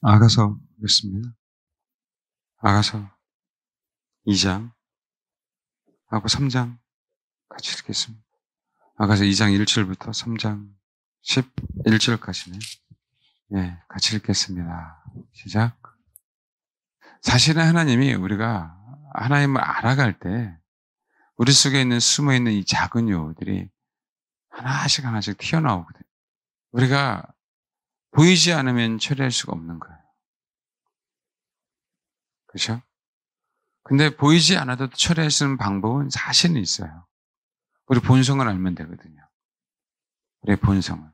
아가서 보겠습니다. 아가서 2장 하고 3장 같이 읽겠습니다. 아가서 2장 1절부터 3장 11절까지는 같이 읽겠습니다. 시작. 사실은 하나님이 우리가 하나님을 알아갈 때 우리 속에 있는 숨어있는 이 작은 요들이 하나씩 하나씩 튀어나오거든요. 우리가 보이지 않으면 처리할 수가 없는 거예요. 그렇죠? 근데 보이지 않아도 처리할 수 있는 방법은 사실은 있어요. 우리 본성을 알면 되거든요. 우리 본성을.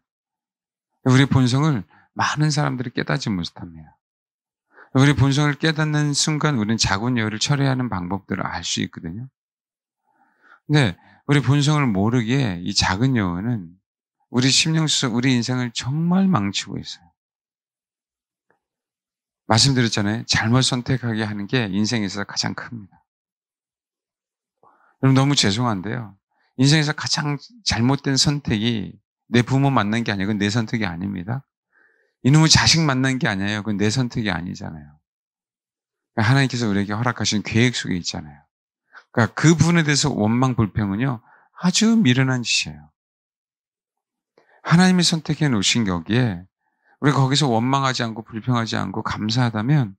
우리 본성을 많은 사람들이 깨닫지 못합니다. 우리 본성을 깨닫는 순간 우리는 작은 여를 처리하는 방법들을 알 수 있거든요. 근데 우리 본성을 모르기에 이 작은 여는 우리 심령 속 우리 인생을 정말 망치고 있어요. 말씀드렸잖아요. 잘못 선택하게 하는 게 인생에서 가장 큽니다. 여러분 너무 죄송한데요. 인생에서 가장 잘못된 선택이 내 부모 만난 게 아니고 내 선택이 아닙니다. 이놈의 자식 만난 게 아니에요. 그건 내 선택이 아니잖아요. 하나님께서 우리에게 허락하신 계획 속에 있잖아요. 그러니까 그 부분에 대해서 원망 불평은요. 아주 미련한 짓이에요. 하나님이 선택해 놓으신 여기에 우리가 거기서 원망하지 않고 불평하지 않고 감사하다면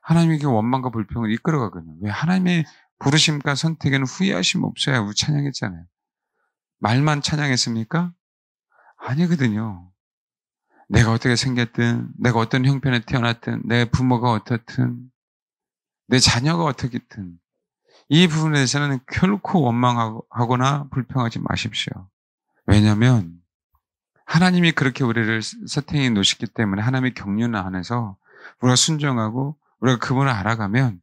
하나님에게 원망과 불평을 이끌어가거든요. 왜? 하나님의 부르심과 선택에는 후회하심 없어야 우리 찬양했잖아요. 말만 찬양했습니까? 아니거든요. 내가 어떻게 생겼든, 내가 어떤 형편에 태어났든, 내 부모가 어떻든, 내 자녀가 어떻겠든 이 부분에 대해서는 결코 원망하거나 불평하지 마십시오. 왜냐하면 하나님이 그렇게 우리를 세팅해 놓으셨기 때문에 하나님의 경륜 안에서 우리가 순종하고 우리가 그분을 알아가면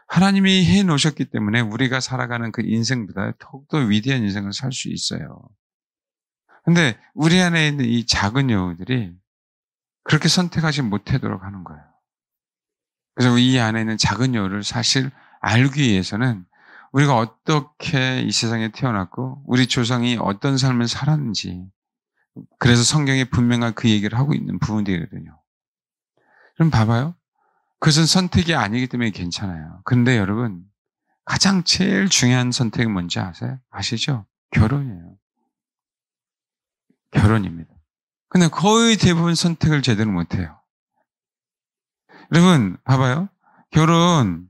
하나님이 해 놓으셨기 때문에 우리가 살아가는 그 인생보다 더욱더 위대한 인생을 살 수 있어요. 근데 우리 안에 있는 이 작은 여우들이 그렇게 선택하지 못하도록 하는 거예요. 그래서 이 안에 있는 작은 여우를 사실 알기 위해서는 우리가 어떻게 이 세상에 태어났고 우리 조상이 어떤 삶을 살았는지 그래서 성경에 분명한 그 얘기를 하고 있는 부분들이거든요. 그럼 봐봐요. 그것은 선택이 아니기 때문에 괜찮아요. 그런데 여러분 가장 제일 중요한 선택이 뭔지 아세요? 아시죠? 결혼이에요. 결혼입니다. 근데 거의 대부분 선택을 제대로 못해요. 여러분 봐봐요. 결혼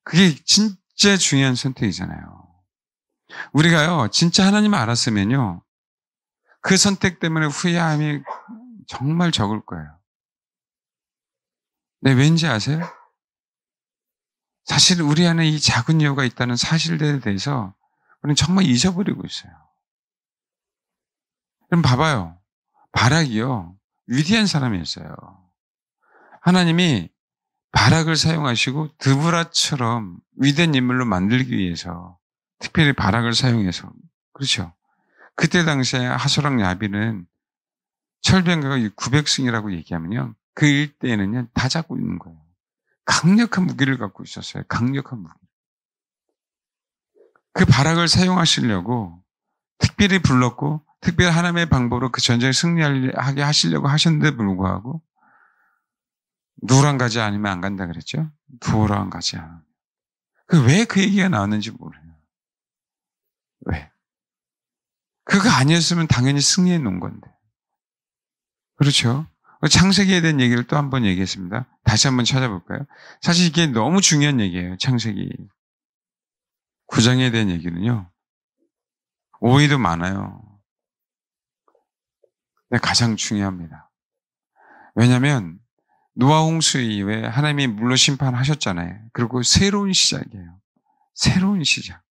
그게 진짜 중요한 선택이잖아요. 우리가요 진짜 하나님을 알았으면요 그 선택 때문에 후회함이 정말 적을 거예요. 네, 왠지 아세요? 사실 우리 안에 이 작은 여우가 있다는 사실에 대해서 우리는 정말 잊어버리고 있어요. 그럼 봐봐요. 바락이요. 위대한 사람이었어요. 하나님이 바락을 사용하시고 드보라처럼 위대한 인물로 만들기 위해서 특별히 바락을 사용해서 그렇죠. 그때 당시에 하소랑 야비는 철병가가 900승이라고 얘기하면요. 그 일대에는요 다 잡고 있는 거예요. 강력한 무기를 갖고 있었어요. 강력한 무기. 그 바락을 사용하시려고 특별히 불렀고 특별히 하나님의 방법으로 그 전쟁에 승리하게 하시려고 하셨는데 불구하고 누구랑 가지 않으면 안 간다 그랬죠? 누구랑 가지 않으면. 왜 그 얘기가 나왔는지 모르요. 왜? 그거 아니었으면 당연히 승리해 놓은 건데. 그렇죠? 창세기에 대한 얘기를 또 한 번 얘기했습니다. 다시 한번 찾아볼까요? 사실 이게 너무 중요한 얘기예요. 창세기 9장에 대한 얘기는요. 오해도 많아요. 근데 가장 중요합니다. 왜냐하면 노아 홍수 이후에 하나님이 물로 심판하셨잖아요. 그리고 새로운 시작이에요. 새로운 시작.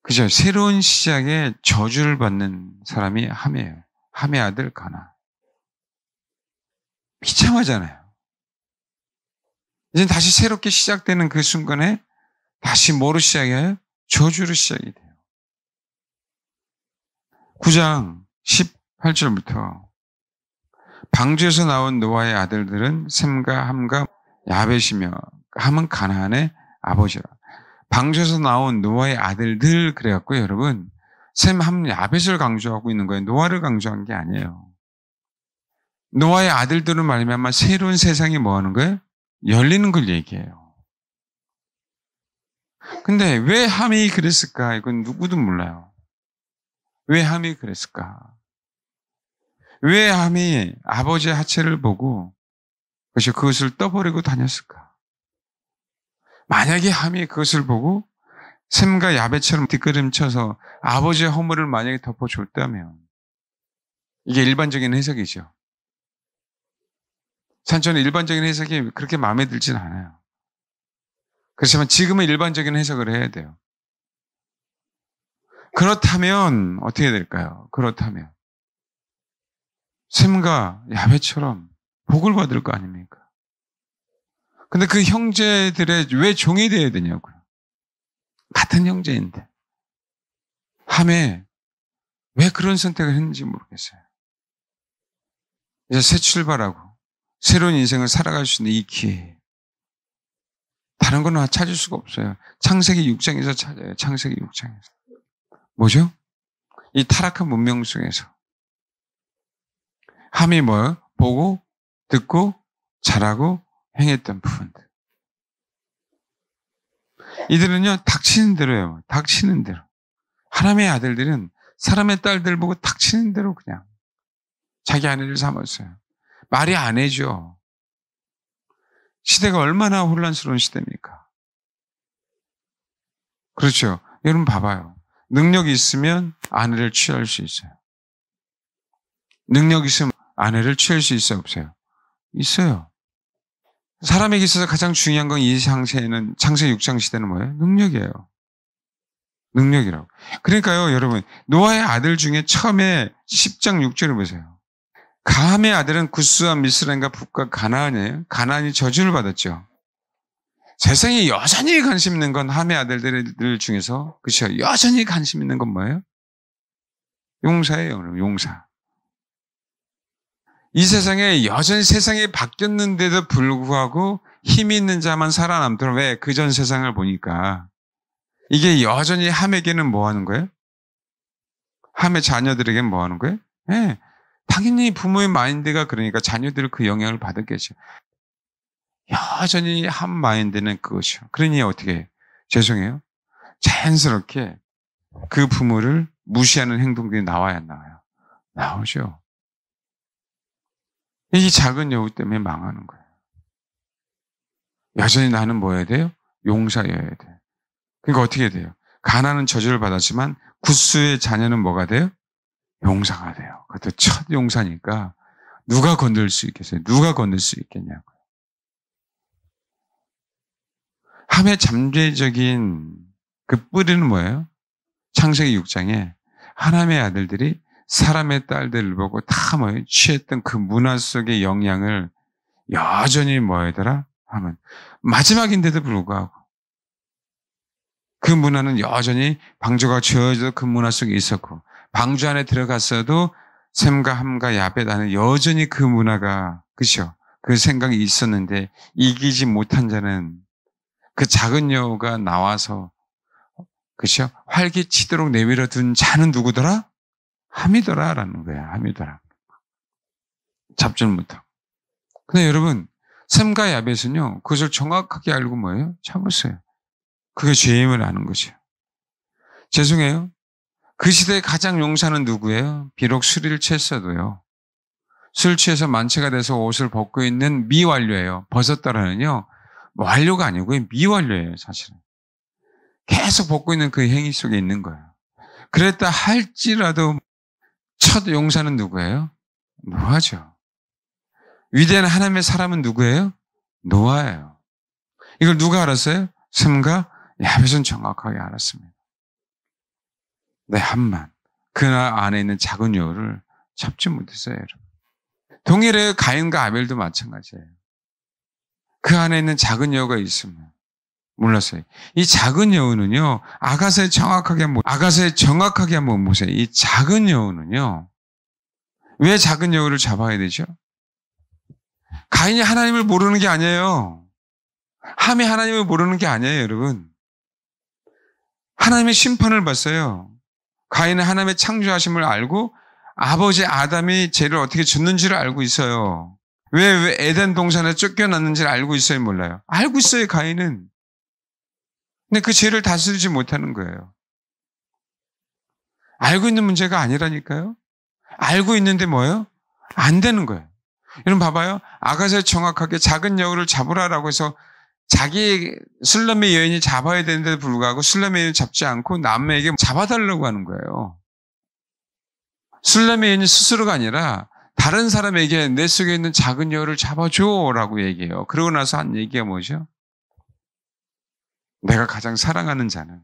그죠? 새로운 시작에 저주를 받는 사람이 함이에요. 함의 아들 가나. 비참하잖아요. 이제 다시 새롭게 시작되는 그 순간에 다시 뭐로 시작해요? 저주로 시작이 돼요. 9장 18절부터 방주에서 나온 노아의 아들들은 셈과 함과 야벳이며 함은 가나안의 아버지라. 방주에서 나온 노아의 아들들 그래갖고 여러분 셈, 함, 야벳을 강조하고 있는 거예요. 노아를 강조한 게 아니에요. 노아의 아들들은 말미암아 새로운 세상이 뭐 하는 거예요? 열리는 걸 얘기해요. 근데 왜 함이 그랬을까? 이건 누구도 몰라요. 왜 함이 그랬을까? 왜 함이 아버지의 하체를 보고 그것을 떠버리고 다녔을까? 만약에 함이 그것을 보고 셈과 야벳처럼 뒷걸음쳐서 아버지의 허물을 만약에 덮어줬다면, 이게 일반적인 해석이죠. 저는 일반적인 해석이 그렇게 마음에 들진 않아요. 그렇지만 지금은 일반적인 해석을 해야 돼요. 그렇다면 어떻게 될까요? 그렇다면 셈과 야벳처럼 복을 받을 거 아닙니까? 근데 그 형제들의 왜 종이 되어야 되냐고요. 같은 형제인데. 함에 왜 그런 선택을 했는지 모르겠어요. 이제 새 출발하고 새로운 인생을 살아갈 수 있는 이 기회에 다른 건 찾을 수가 없어요. 창세기 6장에서 찾아요. 창세기 6장에서. 뭐죠? 이 타락한 문명 속에서 함이 뭐예요? 보고 듣고 잘하고 행했던 부분들. 이들은요, 닥치는 대로예요. 닥치는 대로. 하나님의 아들들은 사람의 딸들 보고 닥치는 대로 그냥 자기 아내를 삼았어요. 말이 안 해죠. 시대가 얼마나 혼란스러운 시대입니까? 그렇죠. 여러분 봐봐요. 능력이 있으면 아내를 취할 수 있어요. 능력이 있으면 아내를 취할 수 있어요, 없어요? 있어요. 사람에게 있어서 가장 중요한 건 이 장세에는, 창세기 6장 시대는 뭐예요? 능력이에요. 능력이라고. 그러니까요, 여러분, 노아의 아들 중에 처음에 10장 6절을 보세요. 가함의 아들은 구스와 미스라임과 북과 가나안이에요. 가나안이 저주를 받았죠. 세상에 여전히 관심 있는 건 함의 아들들 중에서, 그렇죠? 여전히 관심 있는 건 뭐예요? 용사예요, 여러분, 용사. 이 세상에 여전히 세상이 바뀌었는데도 불구하고 힘이 있는 자만 살아남도록. 왜? 그전 세상을 보니까 이게 여전히 함에게는 뭐 하는 거예요? 함의 자녀들에게는 뭐 하는 거예요? 네. 당연히 부모의 마인드가 그러니까 자녀들 그 영향을 받았겠죠. 여전히 함 마인드는 그것이요. 그러니 어떻게 해요? 죄송해요. 자연스럽게 그 부모를 무시하는 행동들이 나와야 안 나와요? 나오죠. 이 작은 여우 때문에 망하는 거예요. 여전히 나는 뭐 해야 돼요? 용사여야 돼요. 그러니까 어떻게 돼요? 가나안은 저주를 받았지만 구스의 자녀는 뭐가 돼요? 용사가 돼요. 그것도 첫 용사니까 누가 건들 수 있겠어요? 누가 건들 수 있겠냐고요. 함의 잠재적인 그 뿌리는 뭐예요? 창세기 6장에 하나님의 아들들이 사람의 딸들을 보고 다 뭐예요? 취했던 그 문화 속의 영향을 여전히 뭐였더라? 하면 마지막인데도 불구하고 그 문화는 여전히 방주가 지어져도 그 문화 속에 있었고 방주 안에 들어갔어도 셈과 함과 야벳 안에 여전히 그 문화가 그렇죠? 그 생각이 있었는데 이기지 못한 자는 그 작은 여우가 나와서 그렇죠? 활개치도록 내밀어 둔 자는 누구더라? 함이더라라는 거야. 함이더라. 잡지를 못하고. 근데 여러분 셈과 야벳은요. 그것을 정확하게 알고 뭐예요? 참았어요. 그게 죄임을 아는 거죠. 죄송해요. 그 시대의 가장 용사는 누구예요? 비록 술을 취했어도요. 술 취해서 만취가 돼서 옷을 벗고 있는 미완료예요. 벗었다라는요. 완료가 아니고요. 미완료예요. 사실은. 계속 벗고 있는 그 행위 속에 있는 거예요. 그랬다 할지라도 첫 용사는 누구예요? 노아죠. 위대한 하나님의 사람은 누구예요? 노아예요. 이걸 누가 알았어요? 셈과 야벳은 정확하게 알았습니다. 네, 함만. 그날 안에 있는 작은 여우를 잡지 못했어요, 여러분. 동일해 가인과 아벨도 마찬가지예요. 그 안에 있는 작은 여우가 있으면 몰랐어요. 이 작은 여우는요, 아가서에 정확하게 한번 보세요. 이 작은 여우는요, 왜 작은 여우를 잡아야 되죠? 가인이 하나님을 모르는 게 아니에요. 함이 하나님을 모르는 게 아니에요, 여러분. 하나님의 심판을 봤어요. 가인은 하나님의 창조하심을 알고 아버지 아담이 죄를 어떻게 줬는지를 알고 있어요. 왜 에덴 동산에 쫓겨났는지를 알고 있어요, 몰라요? 알고 있어요, 가인은. 근데 그 죄를 다스리지 못하는 거예요. 알고 있는 문제가 아니라니까요. 알고 있는데 뭐예요? 안 되는 거예요. 여러분 봐봐요. 아가서 정확하게 작은 여우를 잡으라라고 해서 자기 술람의 여인이 잡아야 되는데도 불구하고 술람의 여인을 잡지 않고 남에게 잡아달라고 하는 거예요. 술람의 여인이 스스로가 아니라 다른 사람에게 내 속에 있는 작은 여우를 잡아줘라고 얘기해요. 그러고 나서 한 얘기가 뭐죠? 내가 가장 사랑하는 자는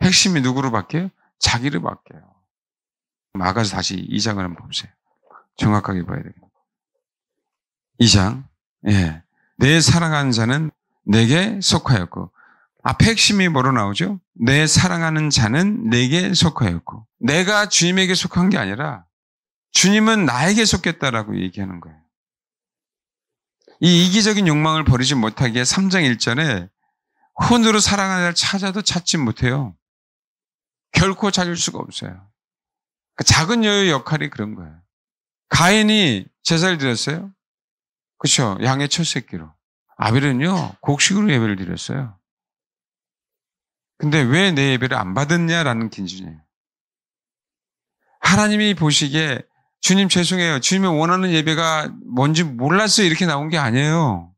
핵심이 누구로 바뀌어요? 자기를 바뀌어요. 아가서 다시 2장을 한번 보세요. 정확하게 봐야 되겠네요. 2장. 예. 내 사랑하는 자는 내게 속하였고, 앞에 핵심이 뭐로 나오죠? 내 사랑하는 자는 내게 속하였고, 내가 주님에게 속한 게 아니라 주님은 나에게 속했다라고 얘기하는 거예요. 이 이기적인 욕망을 버리지 못하기에 3장 1절에 혼으로 사랑하는 자를 찾아도 찾지 못해요. 결코 찾을 수가 없어요. 작은 여유의 역할이 그런 거예요. 가인이 제사를 드렸어요. 그렇죠? 양의 첫 새끼로. 아벨은요, 곡식으로 예배를 드렸어요. 근데 왜 내 예배를 안 받았냐라는 기준이에요. 하나님이 보시기에 주님 죄송해요. 주님이 원하는 예배가 뭔지 몰랐어요. 이렇게 나온 게 아니에요.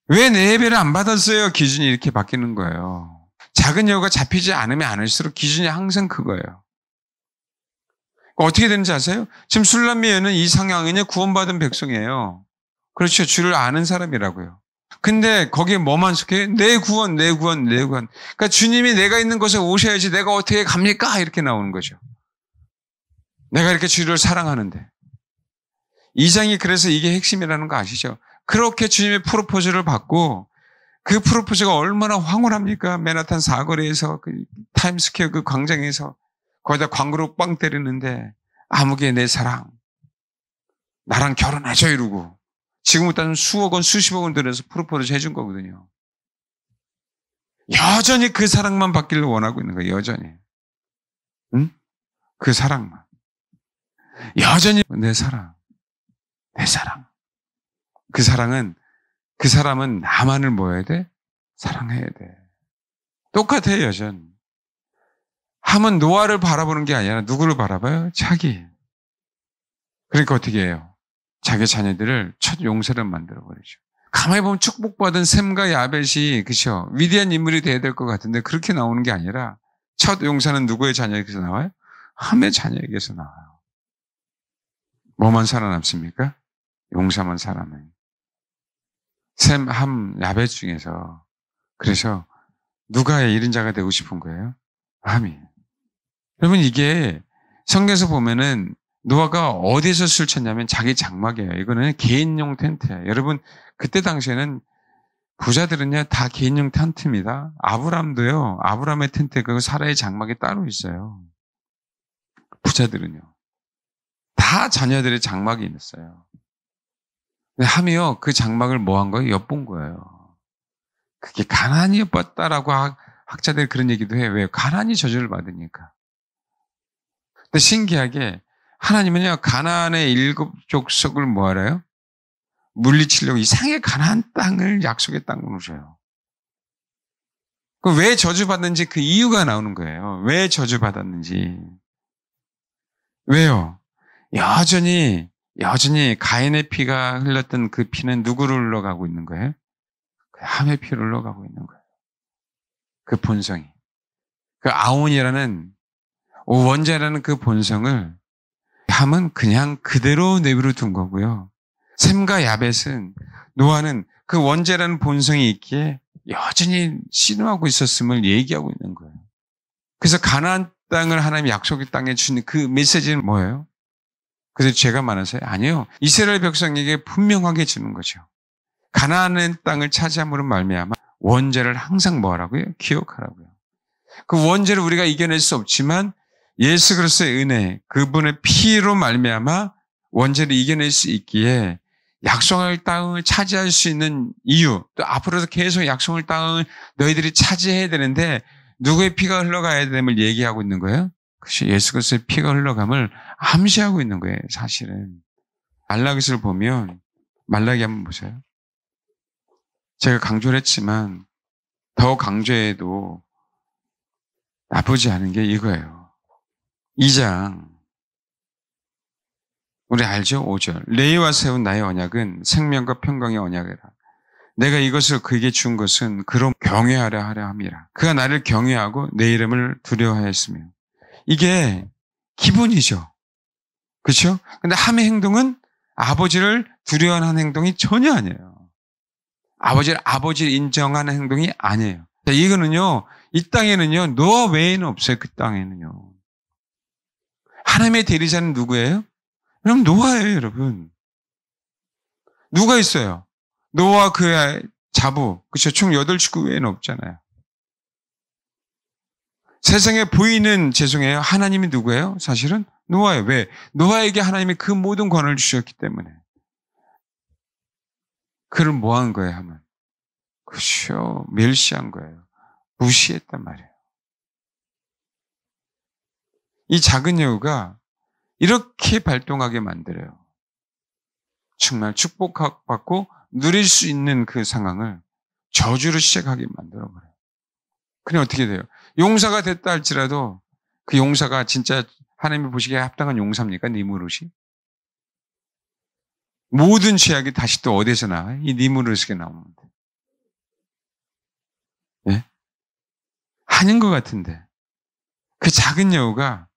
왜 내 예배를 안 받았어요? 기준이 이렇게 바뀌는 거예요. 작은 여우가 잡히지 않으면 않을수록 기준이 항상 그거예요. 어떻게 되는지 아세요? 지금 술람미에는 이 상황은요, 구원받은 백성이에요. 그렇죠. 주를 아는 사람이라고요. 근데 거기에 뭐만 속해요? 내 구원, 내 구원, 내 구원. 그러니까 주님이 내가 있는 곳에 오셔야지 내가 어떻게 갑니까? 이렇게 나오는 거죠. 내가 이렇게 주를 사랑하는데. 2장이 그래서 이게 핵심이라는 거 아시죠? 그렇게 주님의 프로포즈를 받고 그 프로포즈가 얼마나 황홀합니까? 맨하탄 사거리에서 그 타임스퀘어 그 광장에서 거기다 광고로 빵 때리는데 아무개 내 사랑 나랑 결혼하죠 이러고 지금부터는 수억 원 수십억 원 들여서 프로포즈 해준 거거든요. 여전히 그 사랑만 받기를 원하고 있는 거예요. 여전히. 응? 그 사랑만. 여전히 내 사랑. 내 사랑. 그 사람은 나만을 뭐 해야 돼? 사랑해야 돼. 똑같아요, 여전. 함은 노아를 바라보는 게 아니라 누구를 바라봐요? 자기. 그러니까 어떻게 해요? 자기 자녀들을 첫 용사를 만들어버리죠. 가만히 보면 축복받은 셈과 야벳이, 그쵸? 위대한 인물이 돼야 될 것 같은데 그렇게 나오는 게 아니라 첫 용사는 누구의 자녀에게서 나와요? 함의 자녀에게서 나와요. 뭐만 살아남습니까? 용사만 살아남아요. 셈, 함, 야벳 중에서. 그래서 누가 1인자가 되고 싶은 거예요? 함이. 여러분 이게 성경에서 보면은 노아가 어디서 술 쳤냐면 자기 장막이에요. 이거는 개인용 텐트예요. 여러분 그때 당시에는 부자들은요 다 개인용 텐트입니다. 아브람도요. 아브람의 텐트 그 사라의 장막이 따로 있어요. 부자들은요. 다 자녀들의 장막이 있어요. 근데 함이요 그 장막을 뭐 한 거예요? 엿본 거예요. 그게 가난이 엿봤다라고 학자들이 그런 얘기도 해요. 왜? 가난이 저주를 받으니까. 근데 신기하게 하나님은요 가나안의 7 족속을 뭐 알아요? 물리치려고 이상하게 가나안 땅을 약속의 땅으로 줘요. 왜 저주받는지 그 이유가 나오는 거예요. 왜 저주받았는지. 왜요? 여전히 가인의 피가 흘렀던 그 피는 누구를 흘러가고 있는 거예요? 함의 피를 흘러가고 있는 거예요. 그 본성이. 그 아온이라는 원자라는 그 본성을 함은 그냥 그대로 내버려 둔 거고요. 셈과 야벳은 노아는 그 원죄라는 본성이 있기에 여전히 신음하고 있었음을 얘기하고 있는 거예요. 그래서 가나안 땅을 하나님이 약속의 땅에 주는 그 메시지는 뭐예요? 그래서 죄가 많아서요? 아니요. 이스라엘 백성에게 분명하게 주는 거죠. 가나안의 땅을 차지함으로 말미암아 원죄를 항상 뭐 하라고요? 기억하라고요. 그 원죄를 우리가 이겨낼 수 없지만 예수 그리스도의 은혜, 그분의 피로 말미암아 원죄를 이겨낼 수 있기에 약속의 땅을 차지할 수 있는 이유, 또 앞으로도 계속 약속의 땅을 너희들이 차지해야 되는데 누구의 피가 흘러가야 됨을 얘기하고 있는 거예요? 그것이 예수 그리스도의 피가 흘러감을 암시하고 있는 거예요. 사실은. 말라기서를 보면 말라기 한번 보세요. 제가 강조를 했지만 더 강조해도 나쁘지 않은 게 이거예요. 2장 우리 알죠? 5절. 레위와 세운 나의 언약은 생명과 평강의 언약이라. 내가 이것을 그에게 준 것은 그로 경외하려 하려 함이라. 그가 나를 경외하고 내 이름을 두려워하였으며. 이게 기본이죠. 그렇죠? 근데 함의 행동은 아버지를 두려워하는 행동이 전혀 아니에요. 아버지를 인정하는 행동이 아니에요. 이거는요, 이 땅에는요, 노아 외에는 없어요. 그 땅에는요. 하나님의 대리자는 누구예요? 그럼 노아예요, 여러분. 누가 있어요? 노아 그의 자부, 그렇죠? 총 8식구 외에는 없잖아요. 세상에 보이는 죄송해요. 하나님이 누구예요? 사실은 노아예요. 왜? 노아에게 하나님이 그 모든 권한을 주셨기 때문에. 그를 뭐 한 거예요, 하면? 그렇죠. 멸시한 거예요. 무시했단 말이에요. 이 작은 여우가 이렇게 발동하게 만들어요. 정말 축복받고 누릴 수 있는 그 상황을 저주로 시작하게 만들어버려요. 그냥 어떻게 돼요? 용사가 됐다 할지라도 그 용사가 진짜 하나님이 보시기에 합당한 용사입니까? 니무롯이? 모든 죄악이 다시 또 어디서 나와요? 이 니무롯에게 나오는데. 예? 아닌 것 같은데. 그 작은 여우가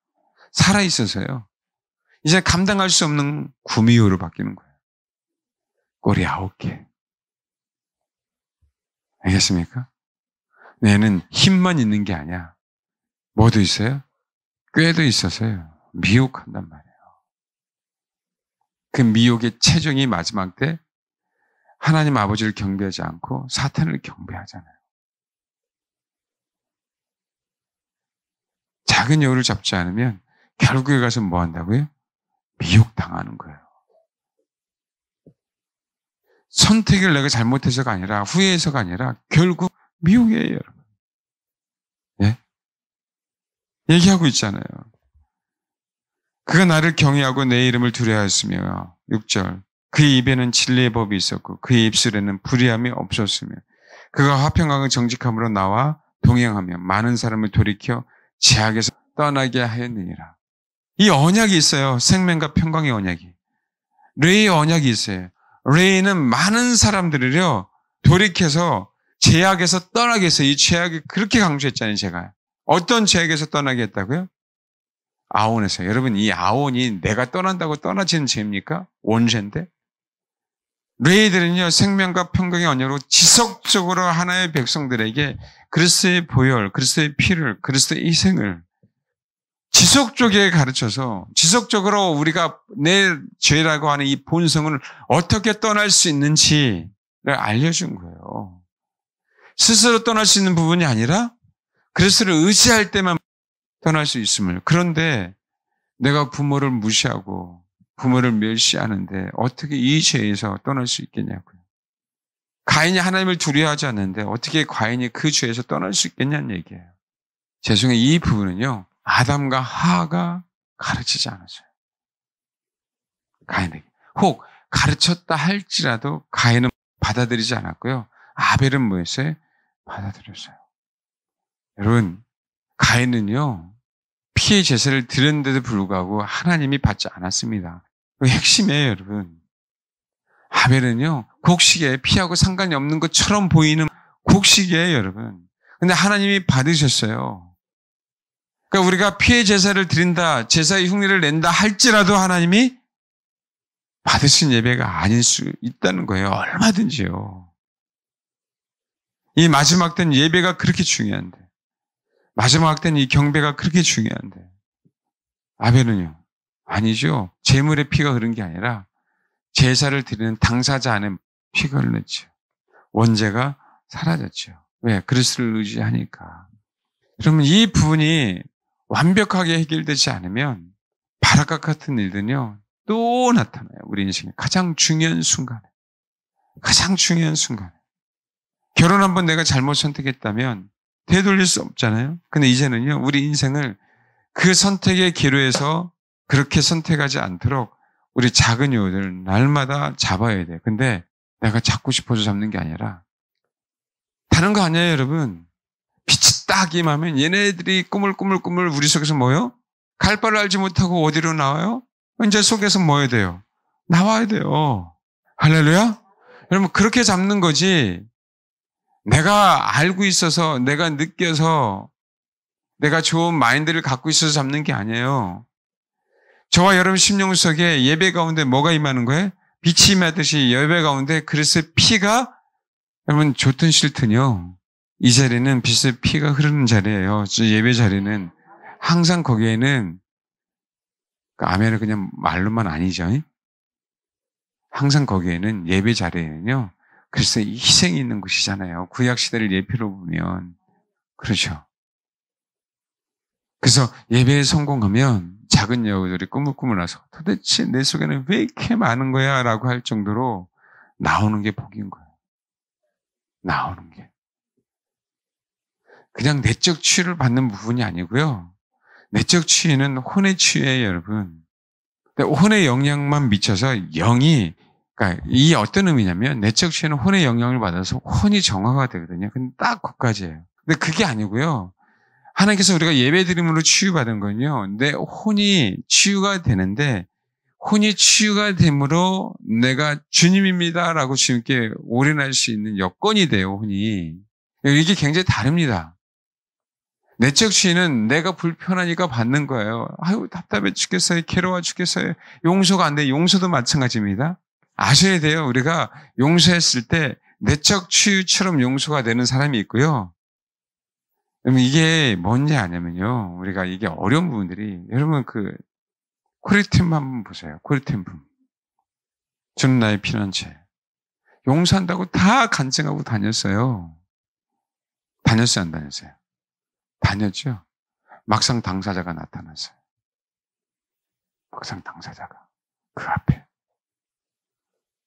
살아있어서요. 이제 감당할 수 없는 구미호로 바뀌는 거예요. 꼬리 9개. 알겠습니까? 얘는 힘만 있는 게 아니야. 뭐도 있어요? 꾀도 있어서요. 미혹한단 말이에요. 그 미혹의 최종이 마지막 때 하나님 아버지를 경배하지 않고 사탄을 경배하잖아요. 작은 여우를 잡지 않으면 결국에 가서 뭐 한다고요? 미혹당하는 거예요. 선택을 내가 잘못해서가 아니라 후회해서가 아니라 결국 미혹이에요, 여러분. 예? 얘기하고 있잖아요. 그가 나를 경외하고 내 이름을 두려워하였으며 6절 그의 입에는 진리의 법이 있었고 그의 입술에는 불의함이 없었으며 그가 화평하고 정직함으로 나와 동행하며 많은 사람을 돌이켜 죄악에서 떠나게 하였느니라. 이 언약이 있어요. 생명과 평강의 언약이. 레이의 언약이 있어요. 레이는 많은 사람들을요 돌이켜서 죄악에서 떠나게 했어요. 이 죄악이 그렇게 강조했잖아요. 제가. 어떤 죄악에서 떠나게 했다고요? 아온에서. 여러분 이 아온이 내가 떠난다고 떠나지는 죄입니까? 원죄인데. 레이들은요 생명과 평강의 언약으로 지속적으로 하나의 백성들에게 그리스도의 보혈, 그리스도의 피를, 그리스도의 희생을 지속적으로 가르쳐서 지속적으로 우리가 내 죄라고 하는 이 본성을 어떻게 떠날 수 있는지를 알려준 거예요. 스스로 떠날 수 있는 부분이 아니라 그리스도를 의지할 때만 떠날 수 있음을. 그런데 내가 부모를 무시하고 부모를 멸시하는데 어떻게 이 죄에서 떠날 수 있겠냐고요. 가인이 하나님을 두려워하지 않는데 어떻게 가인이 그 죄에서 떠날 수 있겠냐는 얘기예요. 죄송해요. 이 부분은요. 아담과 하하가 가르치지 않았어요. 가인에게. 혹 가르쳤다 할지라도 가인은 받아들이지 않았고요. 아벨은 뭐였어요? 받아들였어요. 여러분, 가인은요. 피의 제사를 드렸는데도 불구하고 하나님이 받지 않았습니다. 그 핵심이에요, 여러분. 아벨은요. 곡식에 피하고 상관이 없는 것처럼 보이는 곡식이에요, 여러분. 근데 하나님이 받으셨어요. 그러니까 우리가 피의 제사를 드린다, 제사의 흉내를 낸다 할지라도 하나님이 받으신 예배가 아닐 수 있다는 거예요. 얼마든지요. 이 마지막 땐 예배가 그렇게 중요한데, 마지막 땐 이 경배가 그렇게 중요한데, 아벨은요? 아니죠. 제물의 피가 흐른 게 아니라 제사를 드리는 당사자 안에 피가 흘렀죠. 원죄가 사라졌죠. 왜? 그리스도를 의지하니까. 그러면 이 부분이 완벽하게 해결되지 않으면 바락과 같은 일들은요 또 나타나요. 우리 인생의 가장 중요한 순간에. 가장 중요한 순간에. 결혼 한번 내가 잘못 선택했다면 되돌릴 수 없잖아요. 근데 이제는요 우리 인생을 그 선택의 기로에서 그렇게 선택하지 않도록 우리 작은 유혹을 날마다 잡아야 돼. 근데 내가 잡고 싶어서 잡는 게 아니라 다른 거 아니에요, 여러분. 빛이 딱 임하면 얘네들이 꾸물꾸물 우리 속에서 뭐요? 갈 바를 알지 못하고 어디로 나와요? 이제 속에서 뭐 해야 돼요? 나와야 돼요. 할렐루야? 여러분 그렇게 잡는 거지. 내가 알고 있어서 내가 느껴서 내가 좋은 마인드를 갖고 있어서 잡는 게 아니에요. 저와 여러분 심령 속에 예배 가운데 뭐가 임하는 거예요? 빛이 임하듯이 예배 가운데 그리스도의 피가 여러분 좋든 싫든요. 이 자리는 빛의 피가 흐르는 자리예요. 예배 자리는 항상 거기에는 아멘은 그냥 말로만 아니죠. 항상 거기에는 예배 자리에는요. 그리스도의 희생이 있는 곳이잖아요. 구약 시대를 예표로 보면 그렇죠. 그래서 예배에 성공하면 작은 여우들이 꾸물꾸물 나서 도대체 내 속에는 왜 이렇게 많은 거야? 라고 할 정도로 나오는 게 복인 거예요. 나오는 게. 그냥 내적 치유를 받는 부분이 아니고요. 내적 치유는 혼의 치유예요, 여러분. 근데 혼의 영향만 미쳐서 영이, 그러니까 이게 어떤 의미냐면 내적 치유는 혼의 영향을 받아서 혼이 정화가 되거든요. 근데 딱 그것까지예요. 근데 그게 아니고요. 하나님께서 우리가 예배드림으로 치유받은 건요. 내 혼이 치유가 되는데 혼이 치유가 됨으로 내가 주님입니다라고 주님께 올인할 수 있는 여건이 돼요. 혼이. 이게 굉장히 다릅니다. 내적 치유는 내가 불편하니까 받는 거예요. 아유 답답해 죽겠어요. 괴로워 죽겠어요. 용서가 안 돼. 용서도 마찬가지입니다. 아셔야 돼요. 우리가 용서했을 때 내적 치유처럼 용서가 되는 사람이 있고요. 그럼 이게 뭔지 아냐면요. 우리가 이게 어려운 부분들이 여러분 그 코리템 한번 보세요. 코리템 분. 주는 나의 피난처. 용서한다고 다 간증하고 다녔어요. 다녔어요, 안 다녔어요? 다녔죠. 막상 당사자가 나타났어요. 막상 당사자가 그 앞에.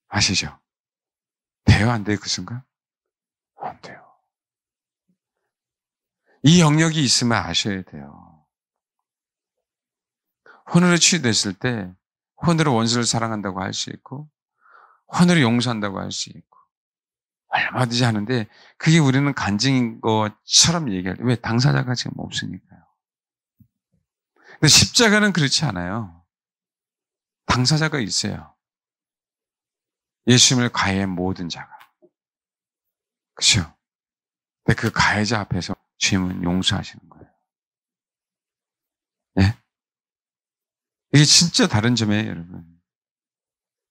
아시죠? 돼요, 안 돼요, 그 순간? 안 돼요. 이 영역이 있으면 아셔야 돼요. 혼으로 치유됐을 때 혼으로 원수를 사랑한다고 할 수 있고 혼으로 용서한다고 할 수 있고 얼마든지 하는데 그게 우리는 간증인 것처럼 얘기할 때 왜 당사자가 지금 없으니까요. 근데 십자가는 그렇지 않아요. 당사자가 있어요. 예수님을 가해한 모든 자가. 그렇죠? 근데 그 가해자 앞에서 주님은 용서하시는 거예요. 네? 이게 진짜 다른 점이에요, 여러분.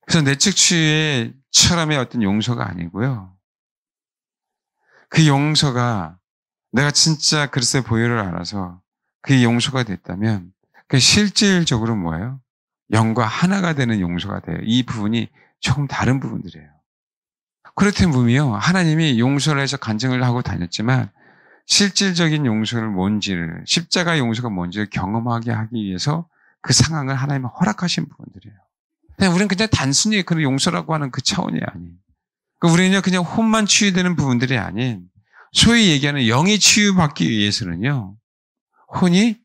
그래서 내적 치유의 처럼의 어떤 용서가 아니고요. 그 용서가 내가 진짜 그리스도의 보혈을 알아서 그 용서가 됐다면 그 실질적으로 뭐예요? 영과 하나가 되는 용서가 돼요. 이 부분이 조금 다른 부분들이에요. 그렇다면 분이요. 하나님이 용서를 해서 간증을 하고 다녔지만 실질적인 용서를 뭔지를 십자가 용서가 뭔지를 경험하게 하기 위해서 그 상황을 하나님이 허락하신 부분들이에요. 우리는 그냥 단순히 그런 용서라고 하는 그 차원이 아니에요. 우리는 그냥 혼만 치유되는 부분들이 아닌 소위 얘기하는 영이 치유받기 위해서는요. 혼이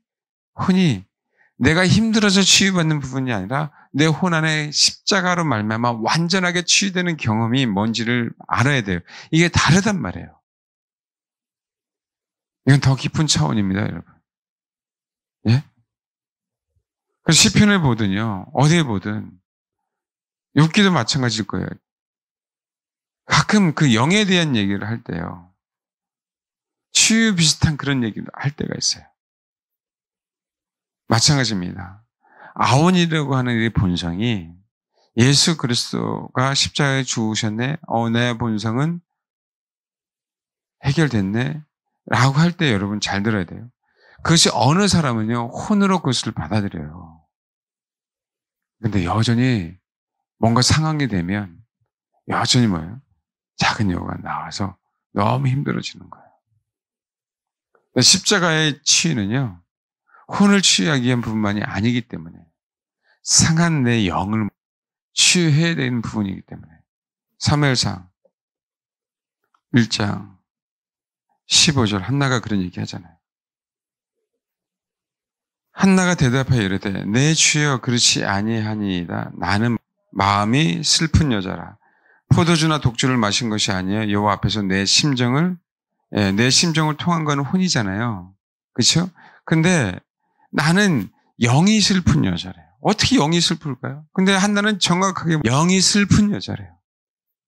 내가 힘들어서 치유받는 부분이 아니라 내 혼 안에 십자가로 말미암아 완전하게 치유되는 경험이 뭔지를 알아야 돼요. 이게 다르단 말이에요. 이건 더 깊은 차원입니다, 여러분. 예? 그래서 시편을 보든요. 어디에 보든 욥기도 마찬가지일 거예요. 가끔 그 영에 대한 얘기를 할 때요. 치유 비슷한 그런 얘기를 할 때가 있어요. 마찬가지입니다. 아원이라고 하는 이 본성이 예수 그리스도가 십자가에 죽으셨네. 내 본성은 해결됐네. 라고 할 때 여러분 잘 들어야 돼요. 그것이 어느 사람은요. 혼으로 그것을 받아들여요. 근데 여전히 뭔가 상황이 되면 여전히 뭐예요? 작은 여우가 나와서 너무 힘들어지는 거예요. 십자가의 치유는요. 혼을 치유하기 위한 부분만이 아니기 때문에 상한 내 영을 치유해야 되는 부분이기 때문에 사무엘상 1장 15절 한나가 그런 얘기 하잖아요. 한나가 대답하여 이르되 내 주여 그렇지 아니하니이다. 나는 마음이 슬픈 여자라. 포도주나 독주를 마신 것이 아니에요. 여호와 앞에서 내 심정을 통한 건 혼이잖아요. 그렇죠? 근데 나는 영이 슬픈 여자래요. 어떻게 영이 슬플까요? 근데 한나는 정확하게 영이 슬픈 여자래요.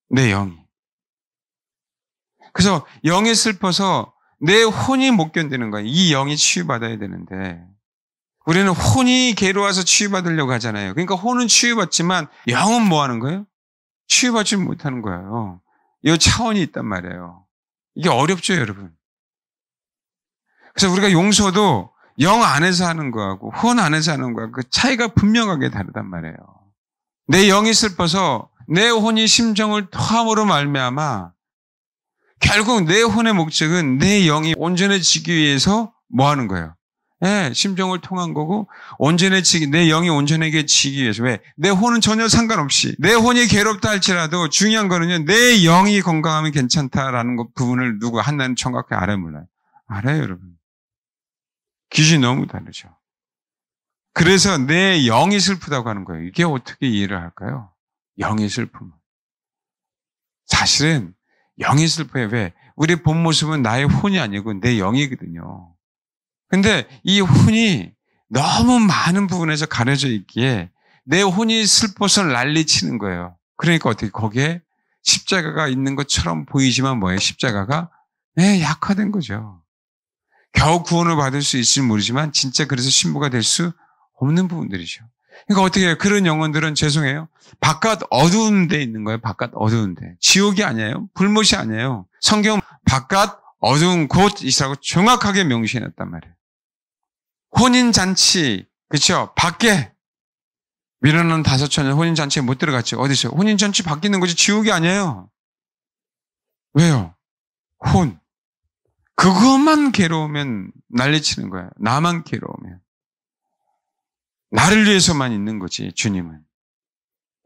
내 영이. 그래서 영이 슬퍼서 내 혼이 못 견디는 거예요. 이 영이 치유받아야 되는데 우리는 혼이 괴로워서 치유받으려고 하잖아요. 그러니까 혼은 치유받지만 영은 뭐 하는 거예요? 치유받지 못하는 거예요. 이 차원이 있단 말이에요. 이게 어렵죠, 여러분. 그래서 우리가 용서도 영 안에서 하는 거하고 혼 안에서 하는 거하고 그 차이가 분명하게 다르단 말이에요. 내 영이 슬퍼서 내 혼이 심정을 토함으로 말미암아 결국 내 혼의 목적은 내 영이 온전해지기 위해서 뭐 하는 거예요? 심정을 통한 거고 내 영이 온전해지기 위해서. 왜? 내 혼은 전혀 상관없이 내 혼이 괴롭다 할지라도 중요한 거는요. 내 영이 건강하면 괜찮다라는 부분을 한나는 정확히 알아요, 몰라요? 알아요, 여러분. 기준이 너무 다르죠. 그래서 내 영이 슬프다고 하는 거예요. 이게 어떻게 이해를 할까요? 영이 슬픔. 사실은 영이 슬퍼요. 왜? 우리 본 모습은 나의 혼이 아니고 내 영이거든요. 근데 이 혼이 너무 많은 부분에서 가려져 있기에 내 혼이 슬퍼서 난리치는 거예요. 그러니까 어떻게 거기에 십자가가 있는 것처럼 보이지만 뭐예요? 십자가가 약화된 거죠. 겨우 구원을 받을 수 있을지 모르지만 진짜 그래서 신부가 될 수 없는 부분들이죠. 그러니까 어떻게 해요? 그런 영혼들은 죄송해요. 바깥 어두운 데 있는 거예요. 바깥 어두운 데. 지옥이 아니에요. 불못이 아니에요. 성경 바깥 어두운 곳이라고 정확하게 명시해놨단 말이에요. 혼인잔치, 그렇죠? 밖에 밀어넣은 5처녀 혼인잔치에 못 들어갔죠. 어디 있어요? 혼인잔치 밖에 있는 거지 지옥이 아니에요. 왜요? 혼. 그것만 괴로우면 난리치는 거예요. 나만 괴로우면. 나를 위해서만 있는 거지, 주님은.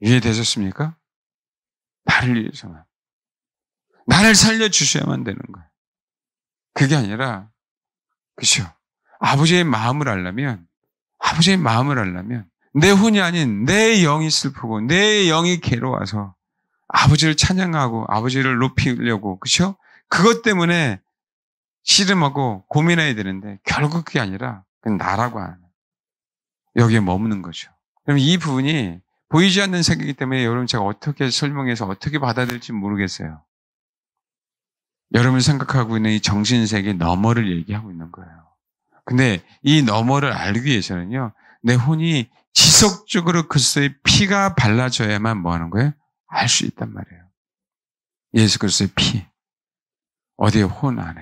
이해되셨습니까? 나를 위해서만. 나를 살려주셔야만 되는 거예요. 그게 아니라, 그렇죠? 아버지의 마음을 알려면 내 혼이 아닌 내 영이 슬프고 내 영이 괴로워서 아버지를 찬양하고 아버지를 높이려고, 그렇죠? 그것 때문에 씨름하고 고민해야 되는데 결국 그게 아니라 그냥 나라고 하는 여기에 머무는 거죠. 그럼 이 부분이 보이지 않는 세계이기 때문에 여러분 제가 어떻게 설명해서 어떻게 받아들일지 모르겠어요. 여러분 생각하고 있는 이 정신세계 너머를 얘기하고 있는 거예요. 근데 이 너머를 알기 위해서는요. 내 혼이 지속적으로 그리스도의 피가 발라져야만 뭐 하는 거예요? 알 수 있단 말이에요. 예수 그리스도의 피. 어디에 혼 안에.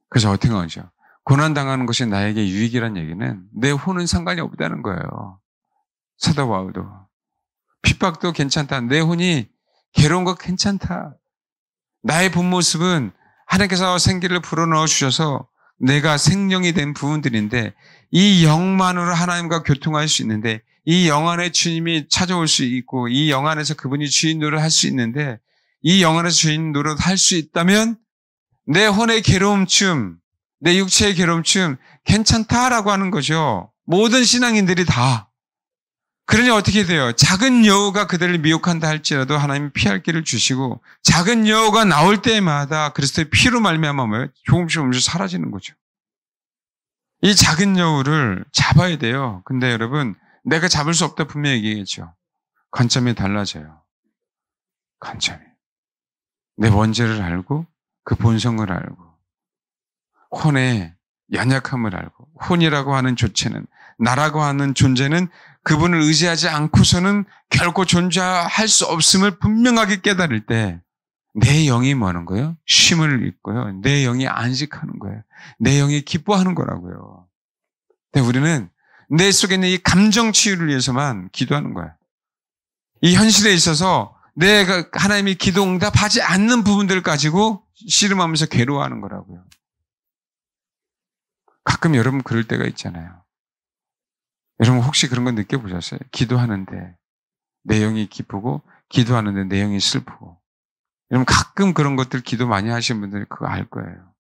그래서 어떻게 하죠? 고난당하는 것이 나에게 유익이란 얘기는 내 혼은 상관이 없다는 거예요. 사도 바울도. 핍박도 괜찮다. 내 혼이 괴로운 거 괜찮다. 나의 본 모습은 하나님께서 생기를 불어넣어 주셔서 내가 생명이 된 부분들인데 이 영만으로 하나님과 교통할 수 있는데 이 영 안에 주님이 찾아올 수 있고 이 영 안에서 그분이 주인 노릇을 할 수 있는데 이 영 안에서 주인 노릇을 할 수 있다면 내 혼의 괴로움쯤, 내 육체의 괴로움쯤 괜찮다라고 하는 거죠. 모든 신앙인들이 다. 그러니 어떻게 돼요? 작은 여우가 그들을 미혹한다 할지라도 하나님이 피할 길을 주시고 작은 여우가 나올 때마다 그리스도의 피로 말미암아 조금씩 사라지는 거죠. 이 작은 여우를 잡아야 돼요. 근데 여러분 내가 잡을 수 없다 분명히 얘기했죠. 관점이 달라져요. 관점이. 내 원죄를 알고 그 본성을 알고 혼의 연약함을 알고 혼이라고 하는 조체는 나라고 하는 존재는 그분을 의지하지 않고서는 결코 존재할 수 없음을 분명하게 깨달을 때 내 영이 뭐 하는 거예요? 쉼을 입고요. 내 영이 안식하는 거예요. 내 영이 기뻐하는 거라고요. 근데 우리는 내 속에 있는 이 감정 치유를 위해서만 기도하는 거예요. 이 현실에 있어서 내가 하나님이 기도 응답하지 않는 부분들을 가지고 씨름하면서 괴로워하는 거라고요. 가끔 여러분 그럴 때가 있잖아요. 여러분 혹시 그런 거 느껴보셨어요? 기도하는데 내 영이 기쁘고 기도하는데 내 영이 슬프고. 여러분 가끔 그런 것들 기도 많이 하시는 분들이 그거 알 거예요.